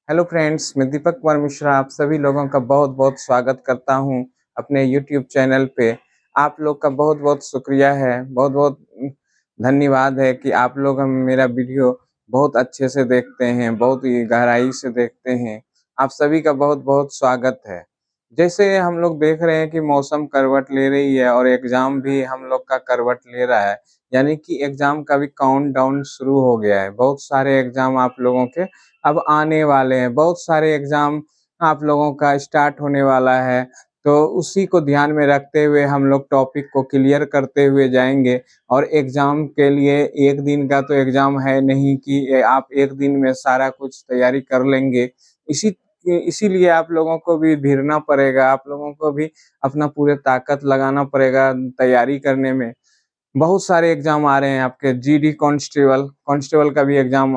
Hello friends, मैं दीपक कुमार मिश्रा आप सभी लोगों का बहुत-बहुत स्वागत करता हूं अपने यूट्यूब चैनल पे। आप लोग का बहुत-बहुत शुक्रिया है, बहुत-बहुत धन्यवाद है कि आप लोग मेरा वीडियो बहुत अच्छे से देखते हैं, बहुत ही गहराई से देखते हैं। आप सभी का बहुत-बहुत स्वागत है। जैसे हम लोग देख रहे हैं कि मौसम करवट ले रही है और एग्ज़ाम भी हम लोग का करवट ले रहा है, यानी कि एग्ज़ाम का भी काउंटडाउन शुरू हो गया है। बहुत सारे एग्ज़ाम आप लोगों के अब आने वाले हैं, बहुत सारे एग्ज़ाम आप लोगों का स्टार्ट होने वाला है, तो उसी को ध्यान में रखते हुए हम लोग टॉपिक को क्लियर करते हुए जाएँगे और एग्ज़ाम के लिए 1 दिन का तो एग्ज़ाम है नहीं कि आप 1 दिन में सारा कुछ तैयारी कर लेंगे। इसीलिए आप लोगों को भी भिड़ना पड़ेगा, आप लोगों को भी अपना पूरे ताकत लगाना पड़ेगा तैयारी करने में। बहुत सारे एग्ज़ाम आ रहे हैं आपके जीडी कांस्टेबल, कांस्टेबल का भी एग्ज़ाम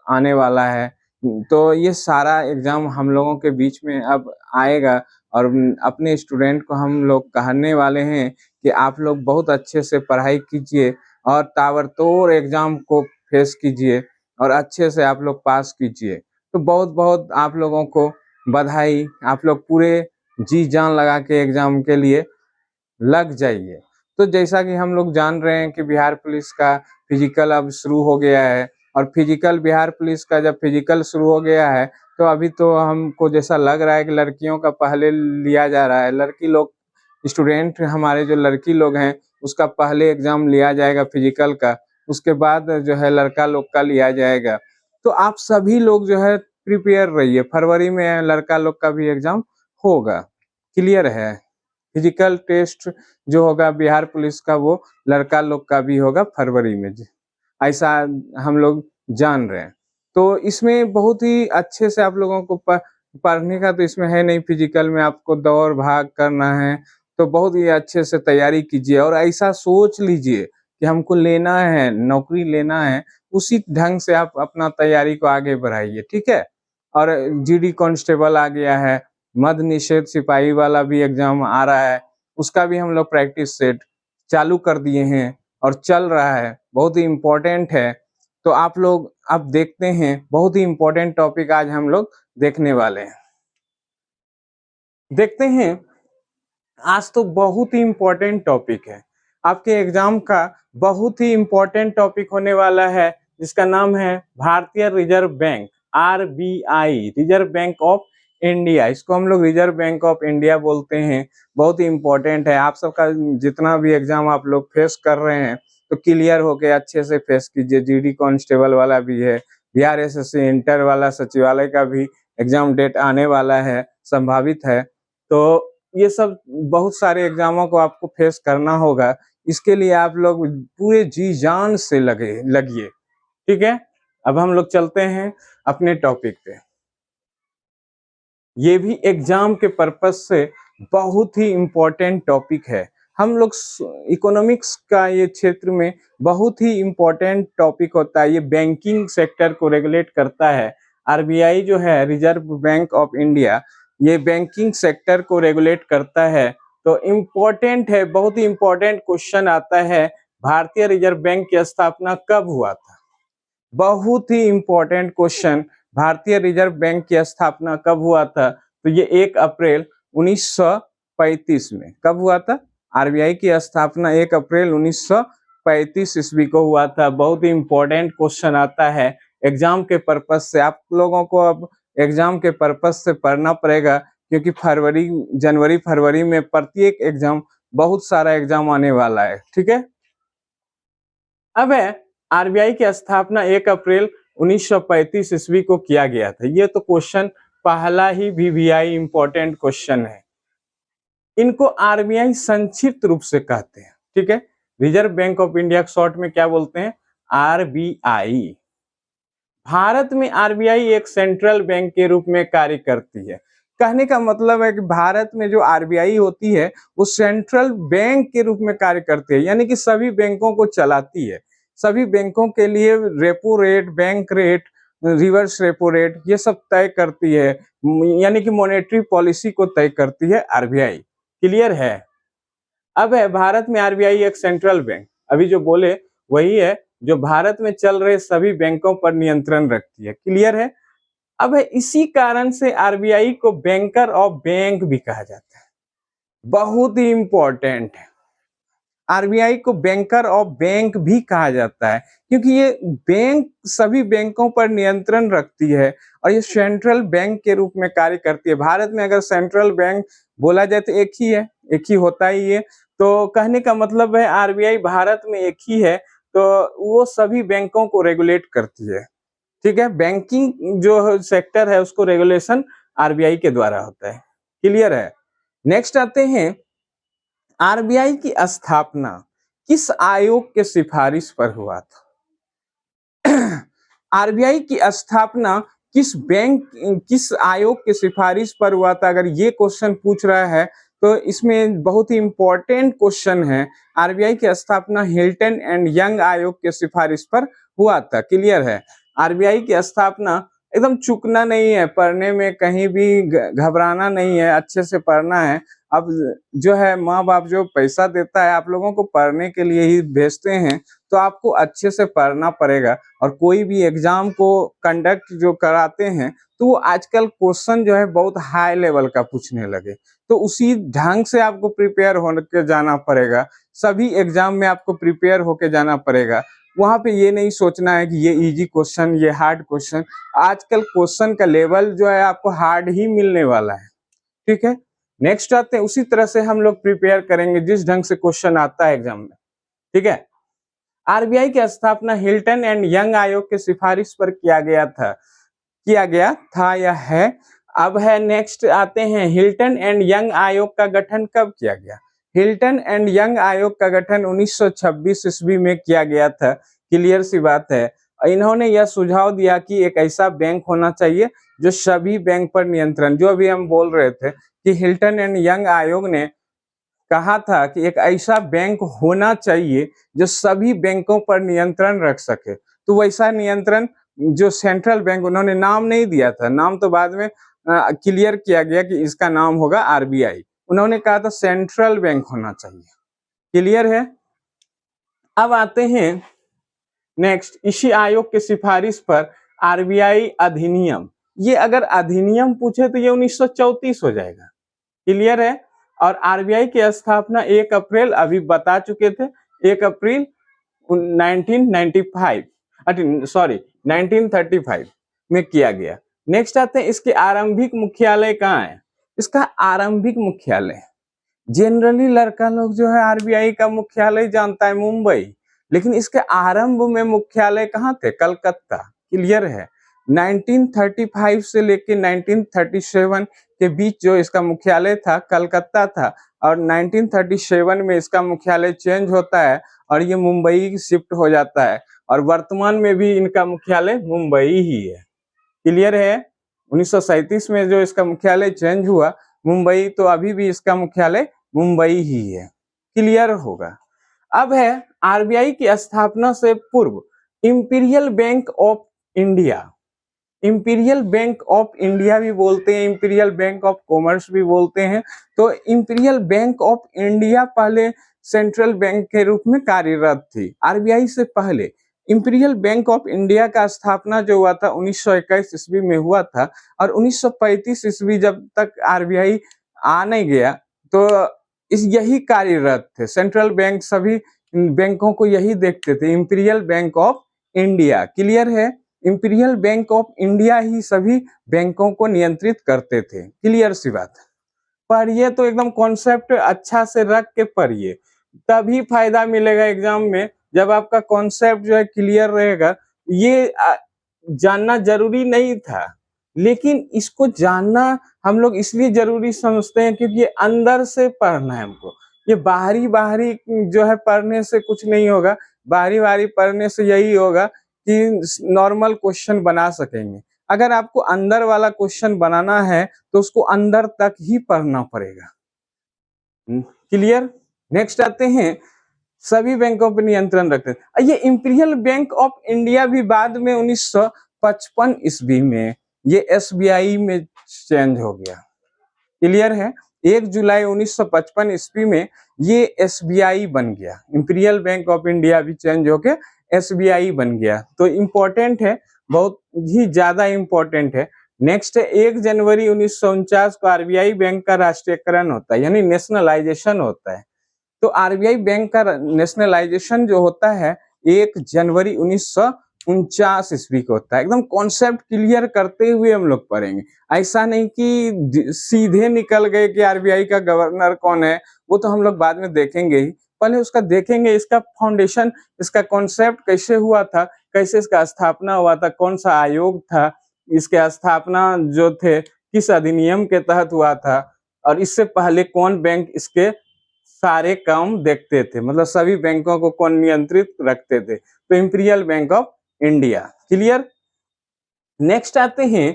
आने वाला है। तो ये सारा एग्ज़ाम हम लोगों के बीच में अब आएगा और अपने स्टूडेंट को हम लोग कहने वाले हैं कि आप लोग बहुत अच्छे से पढ़ाई कीजिए और ताबड़तोड़ एग्ज़ाम को फेस कीजिए और अच्छे से आप लोग पास कीजिए। तो बहुत-बहुत आप लोगों को बधाई, आप लोग पूरे जी-जान लगा के एग्ज़ाम के लिए लग जाइए। तो जैसा कि हम लोग जान रहे हैं कि बिहार पुलिस का फिजिकल अब शुरू हो गया है और फिजिकल बिहार पुलिस का जब फिजिकल शुरू हो गया है, तो अभी तो हमको जैसा लग रहा है कि लड़कियों का पहले लिया जा रहा है। लड़की लोग स्टूडेंट हमारे जो लड़की लोग हैं, उसका पहले एग्ज़ाम लिया जाएगा फिजिकल का, उसके बाद जो है लड़का लोग का लिया जाएगा। तो आप सभी लोग जो है प्रिपेयर रहिए, फरवरी में लड़का लोग का भी एग्ज़ाम होगा, क्लियर है? फिजिकल टेस्ट जो होगा बिहार पुलिस का वो लड़का लोग का भी होगा फरवरी में ऐसा हम लोग जान रहे हैं। तो इसमें बहुत ही अच्छे से आप लोगों को पढ़ने का तो इसमें है नहीं, फिजिकल में आपको दौड़-भाग करना है, तो बहुत ही अच्छे से तैयारी कीजिए और ऐसा सोच लीजिए कि हमको लेना है, नौकरी लेना है, उसी ढंग से आप अपना तैयारी को आगे बढ़ाइए, ठीक है? और जीडी कांस्टेबल आ गया है, मद्य निषेध सिपाही वाला भी एग्ज़ाम आ रहा है, उसका भी हम लोग प्रैक्टिस सेट चालू कर दिए हैं और चल रहा है, बहुत ही इम्पोर्टेंट है। तो आप लोग अब देखते हैं, बहुत ही इम्पोर्टेंट टॉपिक आज हम लोग देखने वाले हैं। देखते हैं, आज तो बहुत ही इम्पोर्टेंट टॉपिक है। आपके एग्ज़ाम का बहुत ही इम्पोर्टेंट टॉपिक होने वाला है, जिसका नाम है भारतीय reserve bank, RBI, reserve bank of India. इसको हम लोग रिज़र्व बैंक ऑफ इंडिया बोलते हैं। बहुत ही इम्पोर्टेंट है। आप सबका जितना भी एग्ज़ाम आप लोग फेस कर रहे हैं, तो क्लियर होके अच्छे से फेस कीजिए। जीडी कांस्टेबल वाला भी है, बिहार एसएससी इंटर वाला सचिवालय का भी एग्ज़ाम डेट आने वाला है, संभावित है। तो ये सब बहुत सारे एग्ज़ामों को आपको फेस करना होगा। इसके लिए आप लोग पूरे जी-जान से लगिए, ठीक है? अब हम लोग चलते हैं अपने टॉपिक पे। ये भी एग्ज़ाम के पर्पज़ से बहुत ही इम्पोर्टेंट टॉपिक है। हम लोग इकोनॉमिक्स का ये क्षेत्र में बहुत ही इम्पोर्टेंट टॉपिक होता है। ये बैंकिंग सेक्टर को रेगुलेट करता है। आरबीआई जो है, रिज़र्व बैंक ऑफ इंडिया, ये बैंकिंग सेक्टर को रेगुलेट करता है। तो इम्पोर्टेंट है, बहुत ही इम्पोर्टेंट क्वेश्चन आता है, भारतीय रिज़र्व बैंक की स्थापना कब हुआ था? बहुत ही इम्पोर्टेंट क्वेश्चन, भारतीय रिजर्व बैंक की स्थापना कब हुआ था? तो ये 1 अप्रैल 1935 में। कब हुआ था? आरबीआई की स्थापना 1 अप्रैल 1935 ईस्वी को हुआ था। बहुत ही इम्पोर्टेंट क्वेश्चन आता है एग्जाम के पर्पज से। आप लोगों को अब एग्जाम के पर्पज से पढ़ना पड़ेगा, क्योंकि जनवरी फरवरी में प्रत्येक एग्जाम, बहुत सारा एग्जाम आने वाला है, ठीक है? अब है, आरबीआई की स्थापना 1 अप्रैल 1935 ईस्वी को किया गया था। ये तो क्वेश्चन पहला ही वीवीआई इंपॉर्टेंट क्वेश्चन है। इनको आरबीआई संक्षिप्त रूप से कहते हैं, ठीक है? Reserve bank of India short में क्या बोलते हैं? आरबीआई। भारत में आरबीआई एक सेंट्रल बैंक के रूप में कार्य करती है। कहने का मतलब है कि भारत में जो आरबीआई होती है, वो सेंट्रल बैंक के रूप में कार्य करती है, यानी कि सभी बैंकों को चलाती है। सभी बैंकों के लिए repo rate, bank rate, reverse repo rate, ये सब तय करती है, यानी कि मॉनेटरी पॉलिसी को तय करती है आरबीआई। क्लियर है? अब है, भारत में आरबीआई एक सेंट्रल बैंक, अभी जो बोले वही है, जो भारत में चल रहे सभी बैंकों पर नियंत्रण रखती है। क्लियर है? अब है इसी कारण से आरबीआई को बैंकर ऑफ बैंक भी कहा जाता है, बहुत ही इंपॉर्टेंट है। आरबीआई को बैंकर ऑफ बैंक भी कहा जाता है क्योंकि ये बैंक सभी बैंकों पर नियंत्रण रखती है और ये सेंट्रल बैंक के रूप में कार्य करती है। भारत में अगर सेंट्रल बैंक बोला जाए तो एक ही है, एक ही होता ही है। तो कहने का मतलब है आरबीआई भारत में एक ही है, तो वो सभी बैंकों को रेगुलेट करती है। ठीक है, बैंकिंग जो सेक्टर है उसको रेगुलेशन आरबीआई के द्वारा होता है। क्लियर है। नेक्स्ट आते हैं, आरबीआई की स्थापना किस आयोग के सिफारिश पर हुआ था? आरबीआई की स्थापना किस आयोग के सिफारिश पर हुआ था? अगर ये क्वेश्चन पूछ रहा है तो इसमें बहुत ही इंपॉर्टेंट क्वेश्चन है। आरबीआई की स्थापना हिल्टन एंड यंग आयोग के सिफारिश पर हुआ था। क्लियर है। आरबीआई की स्थापना एकदम चूकना नहीं है, पढ़ने में कहीं भी घबराना नहीं है, अच्छे से पढ़ना है। अब जो है माँ बाप जो पैसा देता है आप लोगों को पढ़ने के लिए ही भेजते हैं, तो आपको अच्छे से पढ़ना पड़ेगा। और कोई भी एग्जाम को कंडक्ट जो कराते हैं तो वो आजकल क्वेश्चन जो है बहुत हाई लेवल का पूछने लगे, तो उसी ढंग से आपको प्रिपेयर होकर जाना पड़ेगा। सभी एग्जाम में आपको प्रिपेयर होकर जाना पड़ेगा। वहां पे ये नहीं सोचना है कि ये इजी क्वेश्चन, ये हार्ड क्वेश्चन। आजकल क्वेश्चन का लेवल जो है आपको हार्ड ही मिलने वाला है। ठीक है। नेक्स्ट आते हैं, उसी तरह से हम लोग प्रिपेयर करेंगे जिस ढंग से क्वेश्चन आता है एग्जाम में। ठीक है। आरबीआई की स्थापना हिल्टन एंड यंग आयोग के सिफारिश पर किया गया था या है। अब है नेक्स्ट आते हैं, हिल्टन एंड यंग आयोग का गठन कब किया गया? हिल्टन एंड यंग आयोग का गठन 1926 ईस्वी में किया गया था। क्लियर सी बात है। इन्होंने यह सुझाव दिया कि एक ऐसा बैंक होना चाहिए जो सभी बैंक पर नियंत्रण, जो अभी हम बोल रहे थे कि हिल्टन एंड यंग आयोग ने कहा था कि एक ऐसा बैंक होना चाहिए जो सभी बैंकों पर नियंत्रण रख सके। तो वैसा नियंत्रण जो सेंट्रल बैंक, उन्होंने नाम नहीं दिया था, नाम तो बाद में क्लियर किया गया कि इसका नाम होगा आरबीआई। उन्होंने कहा था सेंट्रल बैंक होना चाहिए। क्लियर है। अब आते हैं नेक्स्ट, इसी आयोग के सिफारिश पर आरबीआई अधिनियम, ये अगर अधिनियम पूछे तो ये 1934 हो जाएगा। क्लियर है। और आरबीआई की स्थापना 1 अप्रैल, अभी बता चुके थे, 1 अप्रैल 1935 में किया गया। नेक्स्ट आते हैं, इसके आरंभिक मुख्यालय कहाँ है? इसका आरंभिक मुख्यालय, जनरली लड़का लोग जो है आरबीआई का मुख्यालय जानता है मुंबई, लेकिन इसके आरंभ में मुख्यालय कहाँ थे? कलकत्ता। क्लियर है। 1935 से लेके 1937 के बीच जो इसका मुख्यालय था कलकत्ता था, और 1937 में इसका मुख्यालय चेंज होता है और ये मुंबई शिफ्ट हो जाता है, और वर्तमान में भी इनका मुख्यालय मुंबई ही है। क्लियर है। 1937 में जो इसका मुख्यालय चेंज हुआ मुंबई, तो अभी भी इसका मुख्यालय मुंबई ही है। क्लियर होगा। अब है आरबीआई की स्थापना से पूर्व imperial bank of India, imperial bank of India भी बोलते हैं, इंपीरियल बैंक ऑफ कॉमर्स भी बोलते हैं। तो इंपीरियल बैंक ऑफ इंडिया पहले सेंट्रल बैंक के रूप में कार्यरत थी। आरबीआई से पहले इंपीरियल बैंक ऑफ इंडिया का स्थापना जो हुआ था 1921 ईस्वी में हुआ था, और 1935 ईस्वी जब तक आरबीआई आ नहीं गया तो इस यही कार्यरत थे। सेंट्रल बैंक सभी बैंकों को यही देखते थे, imperial bank of India. Clear है। इंपीरियल बैंक ऑफ इंडिया ही सभी बैंकों को नियंत्रित करते थे। क्लियर सी बात। पढ़िए तो एकदम कॉन्सेप्ट अच्छा से रख के पढ़िए, तभी फायदा मिलेगा एग्जाम में, जब आपका कॉन्सेप्ट जो है क्लियर रहेगा। ये जानना जरूरी नहीं था, लेकिन इसको जानना हम लोग इसलिए जरूरी समझते हैं क्योंकि ये अंदर से पढ़ना है हमको। ये बाहरी बाहरी जो है पढ़ने से कुछ नहीं होगा। बाहरी बाहरी पढ़ने से यही होगा कि नॉर्मल क्वेश्चन बना सकेंगे। अगर आपको अंदर वाला क्वेश्चन बनाना है तो उसको अंदर तक ही पढ़ना पड़ेगा। क्लियर। नेक्स्ट आते हैं, सभी बैंकों पर नियंत्रण रखते हैं। ये इंपीरियल बैंक ऑफ इंडिया भी बाद में 1955 ईस्वी में ये एसबीआई में चेंज हो गया। क्लियर है। 1 जुलाई 1955 ईस्वी में ये एसबीआई बन गया। इंपीरियल बैंक ऑफ इंडिया भी चेंज होके एसबीआई बन गया। तो इम्पोर्टेंट है, बहुत ही ज्यादा इम्पोर्टेंट है। नेक्स्ट है 1 जनवरी 1949 को आरबीआई बैंक का राष्ट्रीयकरण होता है, यानी नेशनलाइजेशन होता है। तो आरबीआई बैंक का नेशनलाइजेशन जो होता है 1 जनवरी 1949 ईस्वी को होता है। एकदम कॉन्सेप्ट क्लियर करते हुए हम लोग पढ़ेंगे। ऐसा नहीं कि सीधे निकल गए कि आरबीआई का गवर्नर कौन है, वो तो हम लोग बाद में देखेंगे ही। पहले उसका देखेंगे, इसका फाउंडेशन, इसका कॉन्सेप्ट कैसे हुआ था, कैसे इसका स्थापना हुआ था, कौन सा आयोग था, इसके स्थापना जो थे किस अधिनियम के तहत हुआ था, और इससे पहले कौन बैंक इसके सारे काम देखते थे, मतलब सभी बैंकों को कौन नियंत्रित रखते थे। तो imperial bank of India. Clear. Next आते हैं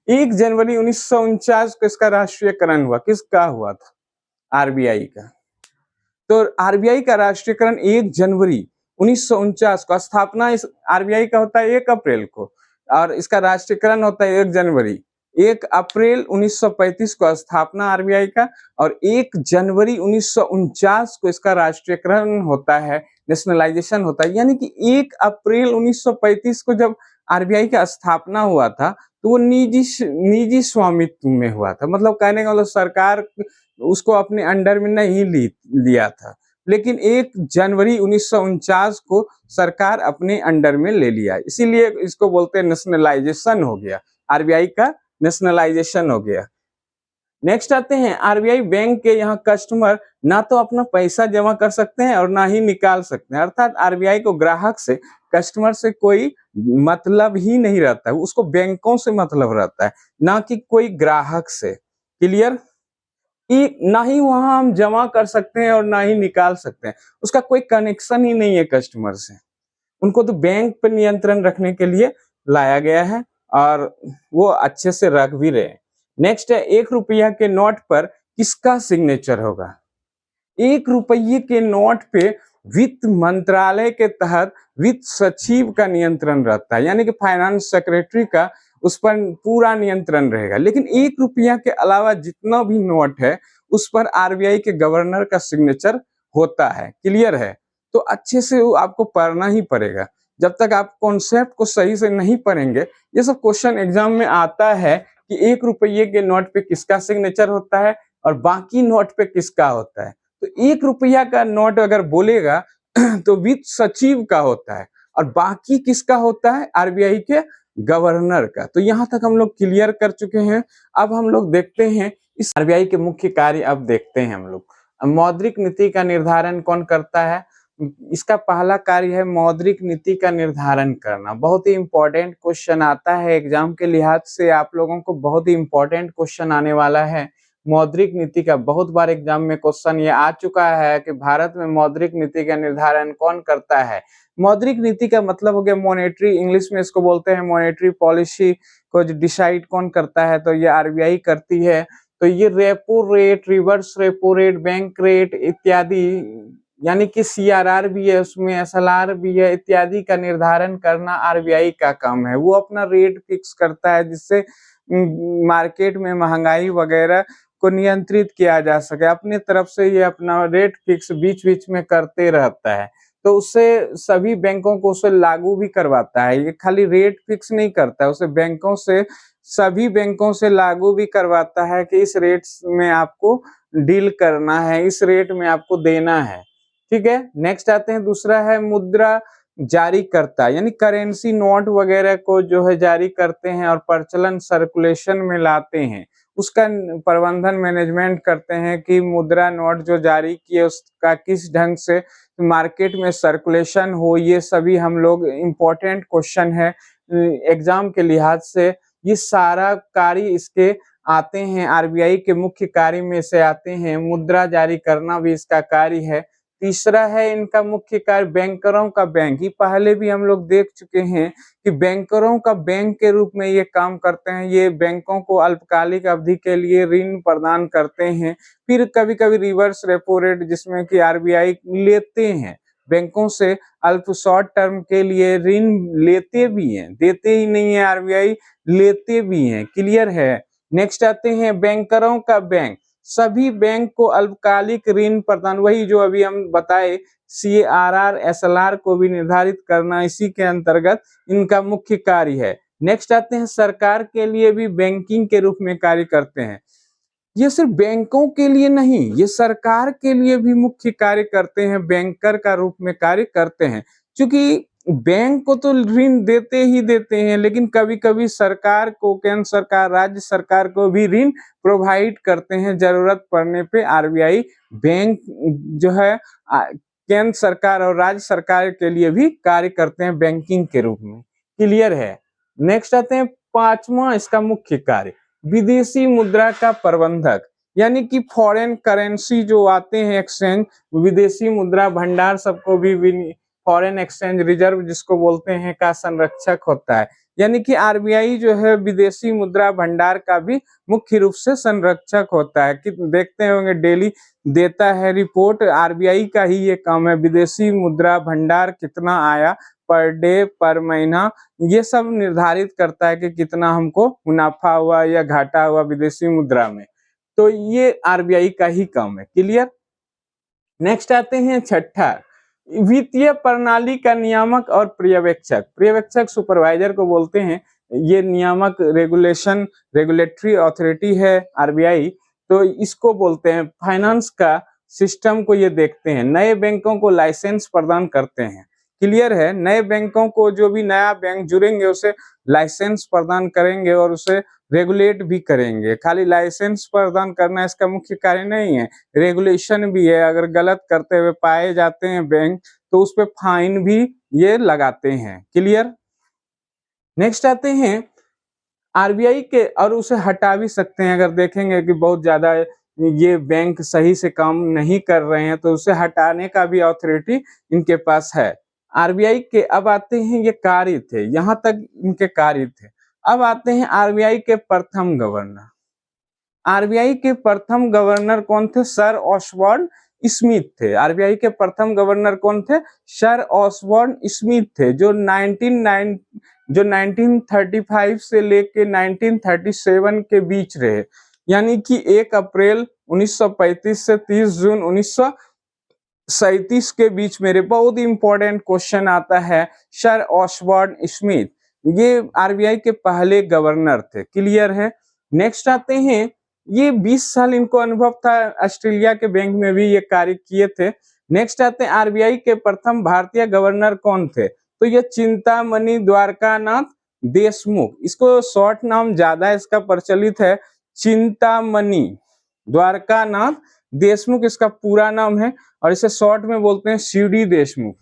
1 जनवरी 1949 को इसका राष्ट्रीयकरण हुआ। किसका हुआ था? आरबीआई का। तो आरबीआई का राष्ट्रीयकरण 1 जनवरी 1949 को, स्थापना इस आरबीआई का होता है 1 अप्रैल को, और इसका राष्ट्रीयकरण होता है 1 जनवरी। 1 अप्रैल 1935 को स्थापना आरबीआई का, और 1 जनवरी 1949 को इसका राष्ट्रीयकरण होता है, नेशनलाइजेशन होता है। यानी कि 1 अप्रैल 1935 को जब आरबीआई का स्थापना हुआ था, तो वो निजी स्वामित्व में हुआ था। मतलब कहने का मतलब सरकार उसको अपने अंडर में नहीं लिया था, लेकिन 1 जनवरी 1949 को सरकार अपने अंडर में ले लिया, इसीलिए इसको बोलते हैं नेशनलाइजेशन हो गया, आरबीआई का नेशनलाइजेशन हो गया। नेक्स्ट आते हैं आरबीआई बैंक के यहाँ कस्टमर ना तो अपना पैसा जमा कर सकते हैं और ना ही निकाल सकते हैं, अर्थात आरबीआई को ग्राहक से, कस्टमर से कोई मतलब ही नहीं रहता है, उसको बैंकों से मतलब रहता है, ना कि कोई ग्राहक से। क्लियर। ना ही वहां हम जमा कर सकते हैं और ना ही निकाल सकते हैं, उसका कोई कनेक्शन ही नहीं है कस्टमर से। उनको तो बैंक पर नियंत्रण रखने के लिए लाया गया है, और वो अच्छे से रख भी रहे हैं। नेक्स्ट है 1 रुपया के नोट पर किसका सिग्नेचर होगा? 1 रुपये के नोट पे वित्त मंत्रालय के तहत वित्त सचिव का नियंत्रण रहता है, यानी कि फाइनेंस सेक्रेटरी का उस पर पूरा नियंत्रण रहेगा। लेकिन 1 रुपया के अलावा जितना भी नोट है उस पर आरबीआई के गवर्नर का सिग्नेचर होता है। क्लियर है। तो अच्छे से आपको पढ़ना ही पड़ेगा। जब तक आप कॉन्सेप्ट को सही से नहीं पढ़ेंगे, ये सब क्वेश्चन एग्जाम में आता है कि 1 रुपये के नोट पे किसका सिग्नेचर होता है और बाकी नोट पे किसका होता है। तो 1 रुपया का नोट अगर बोलेगा तो वित्त सचिव का होता है, और बाकी किसका होता है? आरबीआई के गवर्नर का। तो यहाँ तक हम लोग क्लियर कर चुके हैं। अब हम लोग देखते हैं इस आरबीआई के मुख्य कार्य। अब देखते हैं हम लोग मौद्रिक नीति का निर्धारण कौन करता है। इसका पहला कार्य है मौद्रिक नीति का निर्धारण करना। बहुत ही इंपॉर्टेंट क्वेश्चन आता है एग्जाम के लिहाज से, आप लोगों को बहुत ही इंपॉर्टेंट क्वेश्चन आने वाला है मौद्रिक नीति का। बहुत बार एग्जाम में क्वेश्चन ये आ चुका है कि भारत में मौद्रिक नीति का निर्धारण कौन करता है। मौद्रिक नीति का मतलब हो गया मॉनेटरी, इंग्लिश में इसको बोलते हैं मॉनेटरी पॉलिसी को डिसाइड कौन करता है, तो ये आरबीआई करती है। तो ये repo rate, reverse repo rate, bank rate इत्यादि, यानी कि सीआरआर भी है उसमें, एसएलआर भी है, इत्यादि का निर्धारण करना आरबीआई का काम है। वो अपना रेट फिक्स करता है जिससे मार्केट में महंगाई वगैरह को नियंत्रित किया जा सके। अपने तरफ से ये अपना रेट फिक्स बीच बीच में करते रहता है, तो उससे सभी बैंकों को उसे लागू भी करवाता है। ये खाली रेट फिक्स नहीं करता है, उसे बैंकों से, सभी बैंकों से लागू भी करवाता है कि इस रेट में आपको डील करना है, इस रेट में आपको देना है। ठीक है। नेक्स्ट आते हैं, दूसरा है मुद्रा जारी करता है, यानी करेंसी नोट वगैरह को जो है जारी करते हैं और प्रचलन सर्कुलेशन में लाते हैं। उसका प्रबंधन मैनेजमेंट करते हैं कि मुद्रा नोट जो जारी किए उसका किस ढंग से मार्केट में सर्कुलेशन हो। ये सभी हम लोग इम्पोर्टेंट क्वेश्चन है एग्जाम के लिहाज से। ये सारा कार्य इसके आते हैं, आरबीआई के मुख्य कार्य में से आते हैं। मुद्रा जारी करना भी इसका कार्य है। तीसरा है इनका मुख्य कार्य बैंकरों का बैंक। ये पहले भी हम लोग देख चुके हैं कि बैंकरों का बैंक के रूप में ये काम करते हैं। ये बैंकों को अल्पकालिक अवधि के लिए ऋण प्रदान करते हैं। फिर कभी कभी रिवर्स रेपो रेट, जिसमें कि आरबीआई लेते हैं बैंकों से, अल्प शॉर्ट टर्म के लिए ऋण लेते भी हैं, देते ही नहीं है आरबीआई, लेते भी हैं। क्लियर है। नेक्स्ट आते हैं बैंकरों का बैंक। सभी बैंक को अल्पकालिक ऋण प्रदान, वही जो अभी हम बताए सीआरआर, एसएलआर को भी निर्धारित करना इसी के अंतर्गत इनका मुख्य कार्य है। नेक्स्ट आते हैं सरकार के लिए भी बैंकिंग के रूप में कार्य करते हैं। ये सिर्फ बैंकों के लिए नहीं, ये सरकार के लिए भी मुख्य कार्य करते हैं, बैंकर का रूप में कार्य करते हैं। क्योंकि बैंक को तो ऋण देते ही देते हैं, लेकिन कभी-कभी सरकार को, केंद्र सरकार, राज्य सरकार को भी ऋण प्रोवाइड करते हैं। जरूरत पड़ने पे आरबीआई बैंक जो है केंद्र सरकार और राज्य सरकार के लिए भी कार्य करते हैं बैंकिंग के रूप में। क्लियर है? नेक्स्ट आते हैं पांचवा इसका मुख्य कार्य, विदेशी मुद्रा का प्रबंधक, यानी कि फॉरेन करेंसी जो आते हैं एक्सचेंज, विदेशी मुद्रा भंडार सबको भी फॉरेन एक्सचेंज रिजर्व जिसको बोलते हैं का संरक्षक होता है। यानी कि आरबीआई जो है विदेशी मुद्रा भंडार का भी मुख्य रूप से संरक्षक होता है। कि देखते होंगे डेली देता है रिपोर्ट, आरबीआई का ही ये काम है, विदेशी मुद्रा भंडार कितना आया पर डे, पर महीना, ये सब निर्धारित करता है कि कितना हमको मुनाफा हुआ या घाटा हुआ विदेशी मुद्रा में। तो ये आरबीआई का ही काम है। क्लियर? नेक्स्ट आते हैं छठा, वित्तीय प्रणाली का नियामक और पर्यवेक्षक। पर्यवेक्षक सुपरवाइजर को बोलते हैं। ये नियामक रेगुलेटरी अथॉरिटी है आरबीआई, तो इसको बोलते हैं। फाइनेंस का सिस्टम को ये देखते हैं, नए बैंकों को लाइसेंस प्रदान करते हैं। क्लियर है? नए बैंकों को, जो भी नया बैंक जुड़ेंगे उसे लाइसेंस प्रदान करेंगे और उसे रेगुलेट भी करेंगे। खाली लाइसेंस प्रदान करना इसका मुख्य कार्य नहीं है, रेगुलेशन भी है। अगर गलत करते हुए पाए जाते हैं बैंक, तो उस पर फाइन भी ये लगाते हैं। क्लियर? नेक्स्ट आते हैं आरबीआई के, और उसे हटा भी सकते हैं। अगर देखेंगे कि बहुत ज्यादा ये बैंक सही से काम नहीं कर रहे हैं, तो उसे हटाने का भी अथॉरिटी इनके पास है। आरबीआई के अब आते हैं, ये कार्य थे, यहाँ तक इनके कार्य थे। अब आते हैं आरबीआई के प्रथम गवर्नर। आरबीआई के प्रथम गवर्नर कौन थे? सर ऑसबॉर्न स्मिथ थे। आरबीआई के प्रथम गवर्नर कौन थे? सर ऑसबॉर्न स्मिथ थे, जो 1935 से लेके 1937 के बीच रहे। यानी कि 1 अप्रैल 1935 से 30 जून 1937 के बीच मेरे। बहुत इंपॉर्टेंट क्वेश्चन आता है, सर ऑसबॉर्न स्मिथ ये आरबीआई के पहले गवर्नर थे। क्लियर है? नेक्स्ट आते हैं, ये 20 साल इनको अनुभव था, ऑस्ट्रेलिया के बैंक में भी ये कार्य किए थे। नेक्स्ट आते हैं आरबीआई के प्रथम भारतीय गवर्नर कौन थे? तो ये चिंतामणि द्वारकानाथ देशमुख। इसको शॉर्ट नाम ज्यादा इसका प्रचलित है, चिंतामणि द्वारकानाथ देशमुख इसका पूरा नाम है, और इसे शॉर्ट में बोलते हैं सीडी देशमुख।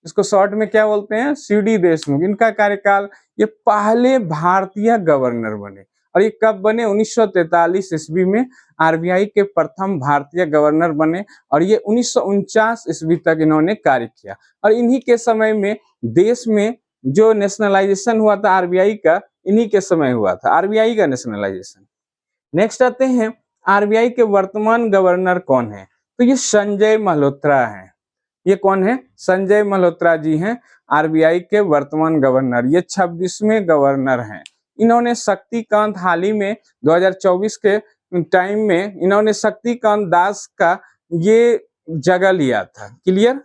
इसको शॉर्ट में क्या बोलते हैं? सीडी देशमुख। इनका कार्यकाल, ये पहले भारतीय गवर्नर बने, और ये कब बने? 1943 ईस्वी में आरबीआई के प्रथम भारतीय गवर्नर बने, और ये 1949 ईस्वी तक इन्होंने कार्य किया। और इन्हीं के समय में देश में जो नेशनलाइजेशन हुआ था आरबीआई का, इन्हीं के समय हुआ था आरबीआई का नेशनलाइजेशन। नेक्स्ट आते हैं आरबीआई के वर्तमान गवर्नर कौन है? तो ये संजय मल्होत्रा हैं। ये कौन है? संजय मल्होत्रा जी हैं आरबीआई के वर्तमान गवर्नर। ये 26वें गवर्नर हैं। इन्होंने शक्तिकांत, हाल ही में 2024 के टाइम में इन्होंने शक्तिकांत दास का ये जगह लिया था। क्लियर?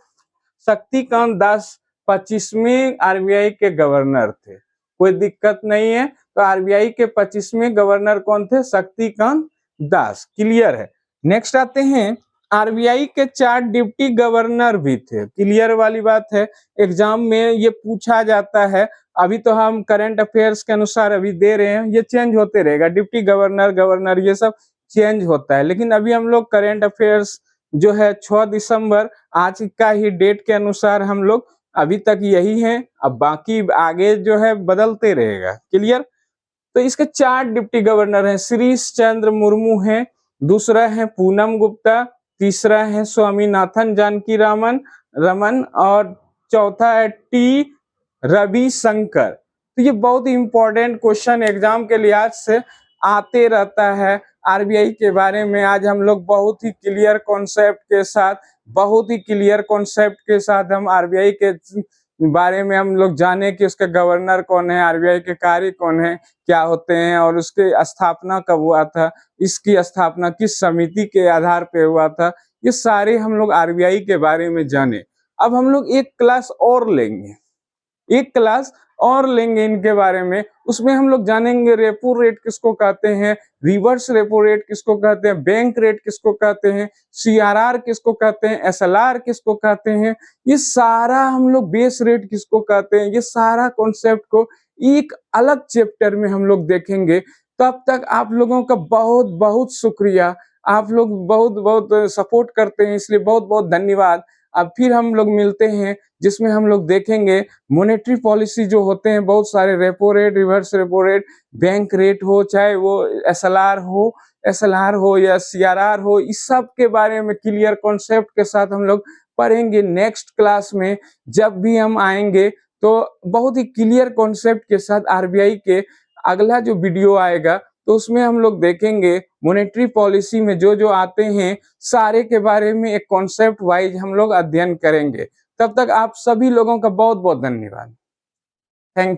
शक्तिकांत दास 25वें आरबीआई के गवर्नर थे। कोई दिक्कत नहीं है। तो आरबीआई के 25वें गवर्नर कौन थे? शक्तिकांत दास। क्लियर है? नेक्स्ट आते हैं, आरबीआई के 4 डिप्टी गवर्नर भी थे। क्लियर वाली बात है, एग्जाम में ये पूछा जाता है। अभी तो हम करंट अफेयर्स के अनुसार अभी दे रहे हैं, ये चेंज होते रहेगा। डिप्टी गवर्नर, गवर्नर ये सब चेंज होता है, लेकिन अभी हम लोग करंट अफेयर्स जो है 6 दिसंबर आज का ही डेट के अनुसार हम लोग अभी तक यही है। अब बाकी आगे जो है बदलते रहेगा। क्लियर? तो इसके 4 डिप्टी गवर्नर हैं। श्रीश चंद्र मुर्मू हैं, दूसरा है पूनम गुप्ता, तीसरा है स्वामीनाथन जानकी रमन, और चौथा है टी रविशंकर। तो ये बहुत ही इंपॉर्टेंट क्वेश्चन एग्जाम के लिहाज से आते रहता है। आरबीआई के बारे में आज हम लोग बहुत ही क्लियर कॉन्सेप्ट के साथ हम आरबीआई के बारे में हम लोग जाने कि उसके गवर्नर कौन है, आरबीआई के कार्य कौन है, क्या होते हैं, और उसके स्थापना कब हुआ था, इसकी स्थापना किस समिति के आधार पे हुआ था, ये सारे हम लोग आरबीआई के बारे में जाने। अब हम लोग एक क्लास और लेंगे, एक क्लास और लेंगे इनके बारे में। उसमें हम लोग जानेंगे रेपो रेट किसको कहते हैं, रिवर्स रेपो रेट किसको कहते हैं, बैंक रेट किसको कहते हैं, सीआरआर किसको कहते हैं, एसएलआर किसको कहते हैं, ये सारा हम लोग बेस रेट किसको कहते हैं, ये सारा कॉन्सेप्ट को एक अलग चैप्टर में हम लोग देखेंगे। तब तक आप लोगों का बहुत बहुत शुक्रिया। आप लोग बहुत बहुत सपोर्ट करते हैं, इसलिए बहुत बहुत धन्यवाद। अब फिर हम लोग मिलते हैं, जिसमें हम लोग देखेंगे मॉनेटरी पॉलिसी जो होते हैं, बहुत सारे repo rate, reverse repo rate, bank rate हो, चाहे वो एसएलआर हो या सीआरआर हो, इस सब के बारे में क्लियर कॉन्सेप्ट के साथ हम लोग पढ़ेंगे नेक्स्ट क्लास में। जब भी हम आएंगे तो बहुत ही क्लियर कॉन्सेप्ट के साथ आरबीआई के अगला जो वीडियो आएगा तो उसमें हम लोग देखेंगे मॉनेटरी पॉलिसी में जो जो आते हैं सारे के बारे में एक कॉन्सेप्ट वाइज हम लोग अध्ययन करेंगे। तब तक आप सभी लोगों का बहुत बहुत धन्यवाद।